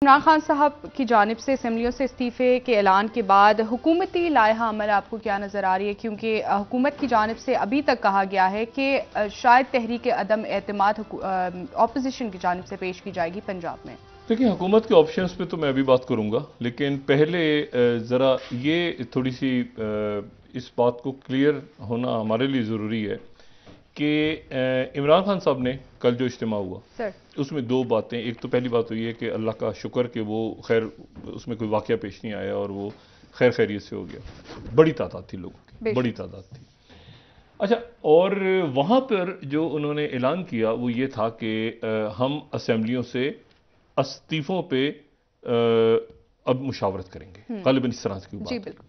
इमरान खान साहब की जानिब से असम्बलियों से इस्तीफे के ऐलान के बाद हुकूमती लायहा अमल आपको क्या नज़र आ रही है? क्योंकि हुकूमत की जानिब से अभी तक कहा गया है कि शायद तहरीक अदम एतमाद अपोजिशन की जानिब से पेश की जाएगी पंजाब में। देखिए, हुकूमत के ऑप्शंस पे तो मैं अभी बात करूंगा, लेकिन पहले ज़रा ये थोड़ी सी इस बात को क्लियर होना हमारे लिए ज़रूरी है कि इमरान खान साहब ने कल जो इज्तिमा हुआ सर, उसमें दो बातें। एक तो पहली बात तो ये कि अल्लाह का शुक्र कि वो खैर उसमें कोई वाक़या पेश नहीं आया और वो खैर खैरियत से हो गया। बड़ी तादाद थी लोगों की, बड़ी तादाद थी। अच्छा, और वहाँ पर जो उन्होंने ऐलान किया वो ये था कि हम असम्बलियों से इस्तीफों पे अब मुशावरत करेंगे, गालिबन इस तरह की जी बात है। बिल्कुल।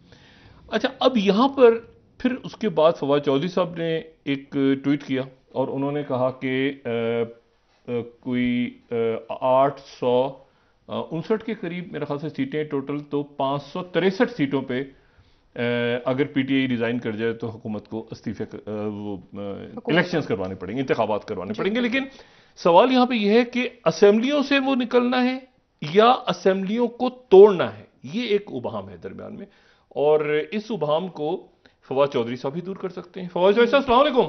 अच्छा, अब यहाँ पर फिर उसके बाद फवाद चौधरी साहब ने एक ट्वीट किया और उन्होंने कहा कि कोई 859 के करीब मेरे ख्याल से सीटें टोटल, तो 563 सीटों पे अगर पीटीआई रिजाइन कर जाए तो हुकूमत को इस्तीफे वो इलेक्शंस करवाने पड़ेंगे, इंतखाबात करवाने पड़ेंगे। लेकिन सवाल यहाँ पे यह है कि असेंबलियों से वो निकलना है या असेंबलियों को तोड़ना है, ये एक उबाम है दरमियान में, और इस उबाम को फवाद चौधरी साहब ही दूर कर सकते हैं। फवाद चौधरी साहब, अस्सलाम वालेकुम।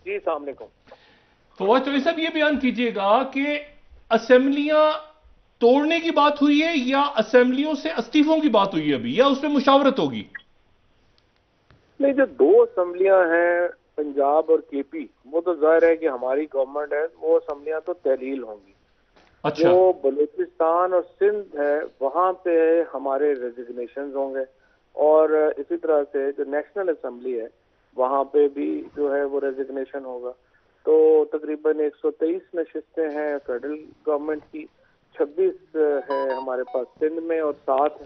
जी, अस्सलाम वालेकुम। फवाद चौधरी साहब, ये बयान कीजिएगा कि असेंबलियां तोड़ने की बात हुई है या असेंबलियों से इस्तीफों की बात हुई है अभी, या उसमें मुशावरत होगी? नहीं, जो दो असम्बलियां हैं पंजाब और केपी, वो तो जाहिर है कि हमारी गवर्नमेंट है, वो असम्बलियां तो तहलील होंगी। अच्छा। जो बलूचिस्तान और सिंध है वहां पे हमारे रेजिग्नेशन होंगे, और इसी तरह से जो नेशनल असम्बली है वहां पे भी जो है वो रेजिग्नेशन होगा। तो तकरीबन 123 नशिस्तें हैं फेडरल गवर्नमेंट की, 26 है हमारे पास सिंध में, और 7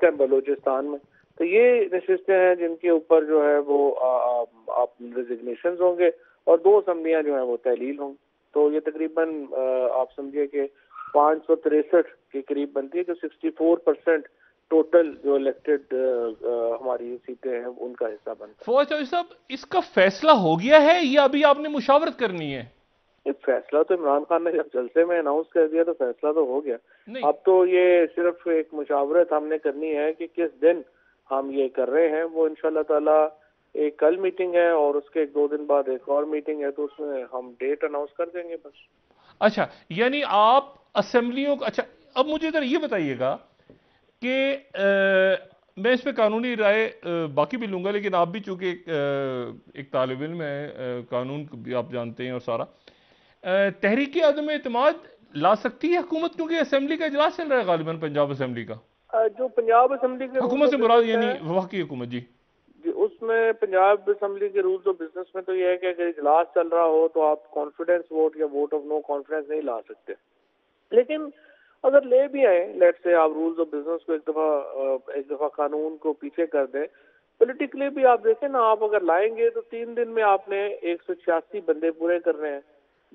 है बलूचिस्तान में। तो ये नशिस्तें हैं जिनके ऊपर जो है वो आप रेजिग्नेशन होंगे, और दो असम्बलियां जो है वो तहलील होंगी। तो ये तकरीबन आप समझिए कि 563 के करीब बनती है, जो 64% टोटल जो इलेक्टेड हमारी सीटें हैं उनका हिस्सा बनता है। फवाद चौधरी साहब, इसका फैसला हो गया है या अभी आपने मुशावरत करनी है? इस फैसला तो इमरान खान ने जब जलसे में अनाउंस कर दिया तो फैसला तो हो गया। नहीं। अब तो ये सिर्फ एक मुशावरत हमने करनी है कि किस दिन हम ये कर रहे हैं। वो इंशाल्लाह ताला एक कल मीटिंग है और उसके 1-2 दिन बाद एक और मीटिंग है, तो उसमें हम डेट अनाउंस कर देंगे बस। अच्छा, यानी आप असेंबलियों को, अच्छा अब मुझे इधर ये बताइएगा कि मैं इस पे कानूनी राय बाकी भी लूंगा, लेकिन आप भी चूंकि एक तालिब इल्म है, कानून भी आप जानते हैं और सारा, तहरीक अदम एतमाद ला सकती है हुकूमत, क्योंकि असेंबली का इजलास चल रहा है गालिबन पंजाब असेंबली का। जो पंजाब असेंबली के हुकूमत से मुराद यानी वफाकी हुकूमत। जी, उसमें पंजाब असेंबली के रूल्स ऑफ बिजनेस में तो यह है कि अगर इजलास चल रहा हो तो आप कॉन्फिडेंस वोट या वोट ऑफ नो कॉन्फिडेंस नहीं ला सकते। लेकिन अगर ले भी आए, लेट से आप रूल्स ऑफ बिजनेस को एक दफा कानून को पीछे कर दें, पॉलिटिकली भी आप देखें ना, आप अगर लाएंगे तो 3 दिन में आपने 186 बंदे पूरे करने हैं,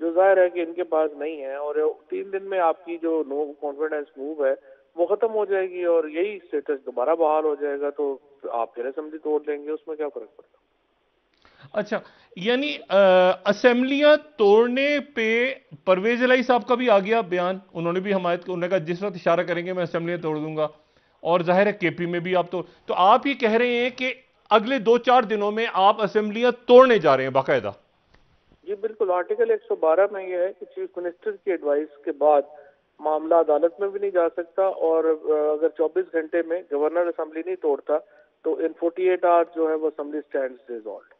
जो जाहिर है कि इनके पास नहीं है, और 3 दिन में आपकी जो नो कॉन्फिडेंस मूव है वो खत्म हो जाएगी और यही स्टेटस दोबारा बहाल हो जाएगा। तो आप फिर असेंबली तोड़ लेंगे, उसमें क्या फर्क पड़ता। अच्छा, यानी असेंबलियां तोड़ने पे परवेज इलाही साहब का भी आ गया बयान, उन्होंने भी हमायत, उन्होंने कहा जिस वक्त इशारा करेंगे मैं असेंबलियां तोड़ दूंगा, और जाहिर है केपी में भी आप तो आप ये कह रहे हैं कि अगले 2-4 दिनों में आप असेंबलियां तोड़ने जा रहे हैं बाकायदा? जी बिल्कुल, आर्टिकल 112 में यह है कि चीफ मिनिस्टर की एडवाइस के बाद मामला अदालत में भी नहीं जा सकता, और अगर 24 घंटे में गवर्नर असेंबली नहीं तोड़ता तो इन 48 आवर्स जो है वो असेंबली स्टैंड्स डिसॉल्व्ड।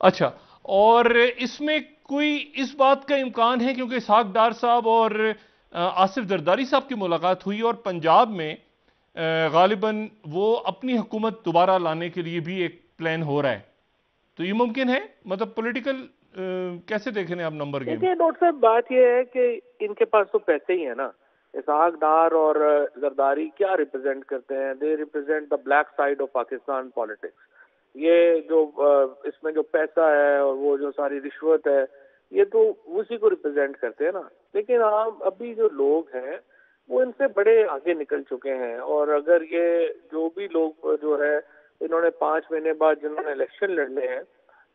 अच्छा, और इसमें कोई इस बात का इम्कान है, क्योंकि इसहाक डार साहब और आसिफ जरदारी साहब की मुलाकात हुई और पंजाब में गालिबन वो अपनी हुकूमत दोबारा लाने के लिए भी एक प्लान हो रहा है, तो ये मुमकिन है? मतलब पॉलिटिकल कैसे देख रहे हैं आप नंबर गेम? देखिए डॉक्टर साहब, बात यह है कि इनके पास तो पैसे ही है ना। इसहाक डार और जरदारी क्या रिप्रेजेंट करते हैं? They represent the black side of Pakistan politics. ये जो इसमें जो पैसा है और वो जो सारी रिश्वत है, ये तो उसी को रिप्रेजेंट करते हैं ना। लेकिन हम अभी जो लोग हैं वो इनसे बड़े आगे निकल चुके हैं, और अगर ये जो भी लोग जो है इन्होंने 5 महीने बाद जिन्होंने इलेक्शन लड़ने हैं,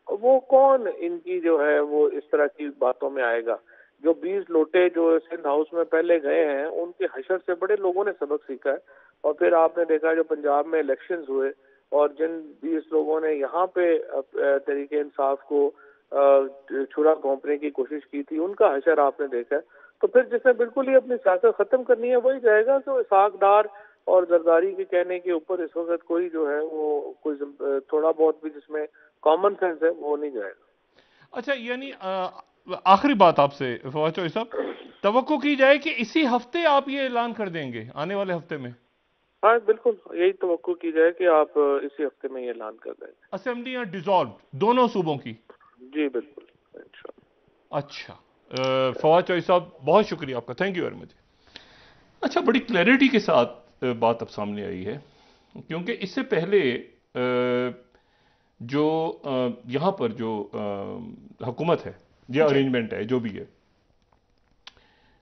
वो कौन इनकी जो है वो इस तरह की बातों में आएगा? जो 20 लोटे जो सिंध हाउस में पहले गए हैं, उनके हशर से बड़े लोगों ने सबक सीखा है। और फिर आपने देखा जो पंजाब में इलेक्शंस हुए और जिन 20 लोगों ने यहाँ पे तरीके इंसाफ को छुरा घोंपने की कोशिश की थी, उनका हशर आपने देखा है। तो फिर जिसने बिल्कुल ही अपनी सियासत खत्म करनी है वही जाएगा। तो इसहाक डार और जरदारी के कहने के ऊपर इस वक्त कोई जो है वो कोई थोड़ा बहुत भी जिसमें कॉमन सेंस है वो नहीं जाएगा। अच्छा, यानी आखिरी बात आपसे फवाद चौधरी साहब, तवक्को की जाए कि इसी हफ्ते आप ये ऐलान कर देंगे, आने वाले हफ्ते में? हाँ बिल्कुल, यही तवक्को की जाए कि आप इसी हफ्ते में ये ऐलान कर देंगे। असेंबलियां डिसॉल्व दोनों सूबों की? जी बिल्कुल, इंशाल्लाह। अच्छा, फवाद चौधरी साहब बहुत शुक्रिया आपका, थैंक यू वेरी मच। अच्छा, बड़ी क्लैरिटी के साथ बात अब सामने आई है, क्योंकि इससे पहले जो यहाँ पर जो हुकूमत है या अरेंजमेंट है जो भी है,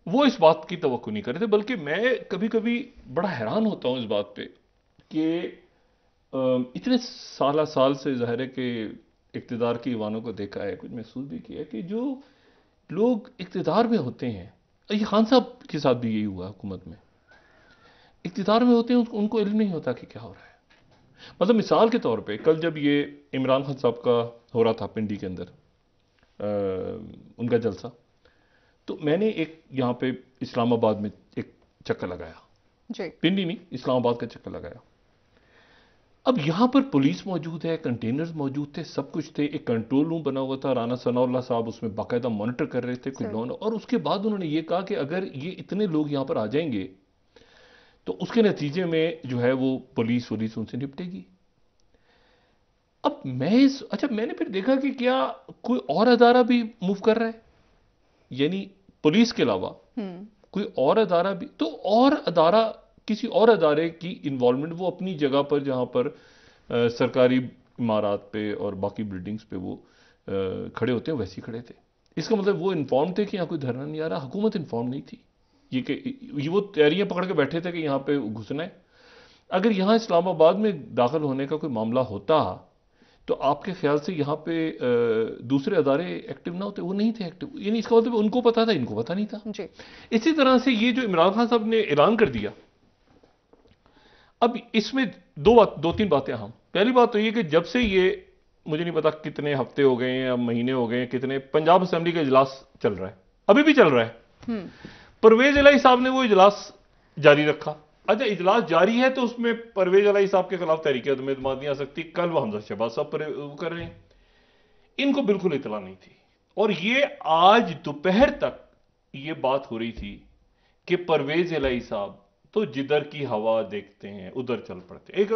वो इस बात की तवक्को नहीं कर रहे थे। बल्कि मैं कभी कभी बड़ा हैरान होता हूँ इस बात पे कि इतने साल से ज़ाहिर है कि इक़्तिदार की ईवानों को देखा है, कुछ महसूस भी किया है कि जो लोग इक़्तिदार में होते हैं, ये खान साहब के साथ भी यही हुआ, हुकूमत में इक़्तिदार में होते हैं उनको इल्म नहीं होता कि क्या हो रहा है। मतलब मिसाल के तौर पे कल जब ये इमरान खान साहब का हो रहा था पिंडी के अंदर उनका जलसा, तो मैंने एक यहाँ पे इस्लामाबाद में एक चक्कर लगाया जी, पिंडी नहीं इस्लामाबाद का चक्कर लगाया। अब यहाँ पर पुलिस मौजूद है, कंटेनर्स मौजूद थे, सब कुछ थे, एक कंट्रोल रूम बना हुआ था, राना सनाउल्लाह साहब उसमें बाकायदा मॉनिटर कर रहे थे कुछ लोग। और उसके बाद उन्होंने ये कहा कि अगर ये इतने लोग यहाँ पर आ जाएंगे तो उसके नतीजे में जो है वो पुलिस उनसे निपटेगी। अब मैंने फिर देखा कि क्या कोई और अदारा भी मूव कर रहा है, यानी पुलिस के अलावा कोई और अदारा भी, तो और अदारा किसी और अदारे की इन्वॉल्वमेंट वो अपनी जगह पर जहां पर सरकारी इमारत पे और बाकी बिल्डिंग्स पे वो खड़े होते हैं वैसे ही खड़े थे। इसका मतलब वो इन्फॉर्म थे कि यहाँ कोई धरना नहीं आ रहा, हुकूमत इन्फॉर्म नहीं थी। ये वो तैयारियां पकड़ के बैठे थे कि यहाँ पे घुसना है। अगर यहाँ इस्लामाबाद में दाखिल होने का कोई मामला होता तो आपके ख्याल से यहाँ पे दूसरे अदारे एक्टिव ना होते? वो नहीं थे एक्टिव, यानी इसका मतलब उनको पता था, इनको पता नहीं था जी। इसी तरह से ये जो इमरान खान साहब ने ऐलान कर दिया, अब इसमें दो तीन बातें अहम। पहली बात तो ये कि जब से ये मुझे नहीं पता कितने हफ्ते हो गए हैं या महीने हो गए हैं, कितने पंजाब असेंबली का इजलास चल रहा है, अभी भी चल रहा है। परवेज इलाही साहब ने वो इजलास जारी रखा। अच्छा, इजलास जारी है तो उसमें परवेज इलाही साहब के खिलाफ तहरीक एतमाद नहीं आ सकती। कल वो हमजा शहबाज साहब पर कर रहे हैं, इनको बिल्कुल इतला नहीं थी। और ये आज दोपहर तक ये बात हो रही थी कि परवेज इलाही साहब तो जिधर की हवा देखते हैं उधर चल पड़ते एक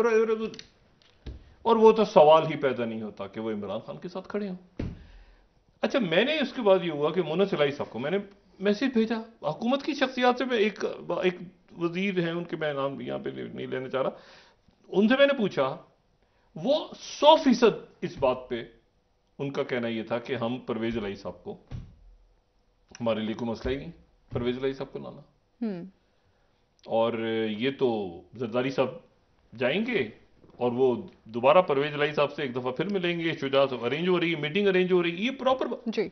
और वो तो सवाल ही पैदा नहीं होता कि वो इमरान खान के साथ खड़े हों। अच्छा, मैंने उसके बाद ये हुआ कि मुनस इलाही साहब को मैंने मैसेज भेजा। हुकूमत की शख्सियात से मैं एक वजीर हैं उनके, मैं नाम यहां पे नहीं लेना चाह रहा, उनसे मैंने पूछा, वो 100% इस बात पे उनका कहना यह था कि हम परवेज इलाही साहब को, हमारे लिए कोई मसला ही नहीं परवेज इलाही साहब को लाना। और ये तो जरदारी साहब जाएंगे और वो दोबारा परवेज इलाही साहब से एक दफा फिर मिलेंगे, शुजा साहब अरेंज हो रही है, मीटिंग अरेंज हो रही है, ये प्रॉपर जी।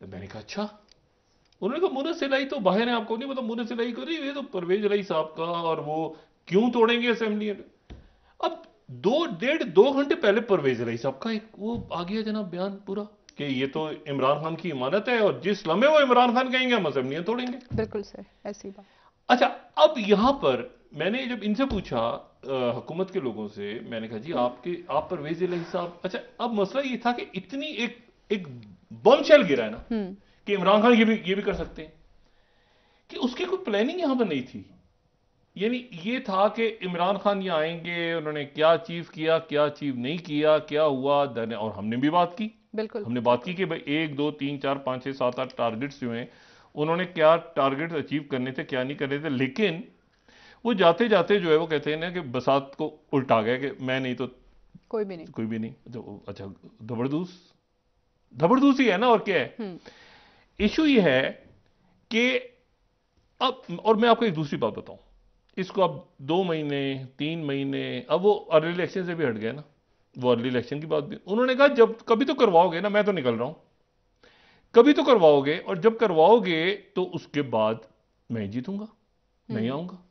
मैंने कहा अच्छा। उन्होंने कहा मुनस इलाही तो बाहर है, आपको नहीं पता मुनस इलाही को? नहीं, ये तो परवेज इलाही साहब का, और वो क्यों तोड़ेंगे असेंबली में। अब 2 घंटे पहले परवेज इलाही साहब का एक वो आ गया जनाब बयान पूरा कि ये तो इमरान खान की इमानत है और जिस लम्हे वो इमरान खान कहेंगे हम असेंबलियां तोड़ेंगे। बिल्कुल सर, ऐसी बात। अच्छा, अब यहां पर मैंने जब इनसे पूछा हुकूमत के लोगों से, मैंने कहा जी आप परवेज इलाही साहब, अच्छा अब मसला ये था कि इतनी एक बम शेल गिरा है ना कि इमरान खान ये भी कर सकते हैं, कि उसकी कोई प्लानिंग यहां पर नहीं थी। यानी ये था कि इमरान खान यहां आएंगे, उन्होंने क्या अचीव किया, क्या अचीव नहीं किया, क्या हुआ, और हमने भी बात की, बिल्कुल हमने बात की कि भाई 1 2 3 4 5 6 7 8 टारगेट्स जो हैं उन्होंने क्या टारगेट अचीव करने थे, क्या नहीं करने थे। लेकिन वो जाते जाते जो है वो कहते हैं ना कि बसात को उल्टा गया कि मैं नहीं तो कोई भी नहीं। तो अच्छा, धबड़दूस ही है ना, और क्या है। इशू ये है कि अब, और मैं आपको एक दूसरी बात बताऊं, इसको अब 2 महीने 3 महीने, अब वो अर्ली इलेक्शन से भी हट गया ना, वो अर्ली इलेक्शन की बात भी उन्होंने कहा जब कभी तो करवाओगे ना, मैं तो निकल रहा हूं। कभी तो करवाओगे, और जब करवाओगे तो उसके बाद मैं जीतूंगा, नहीं आऊंगा।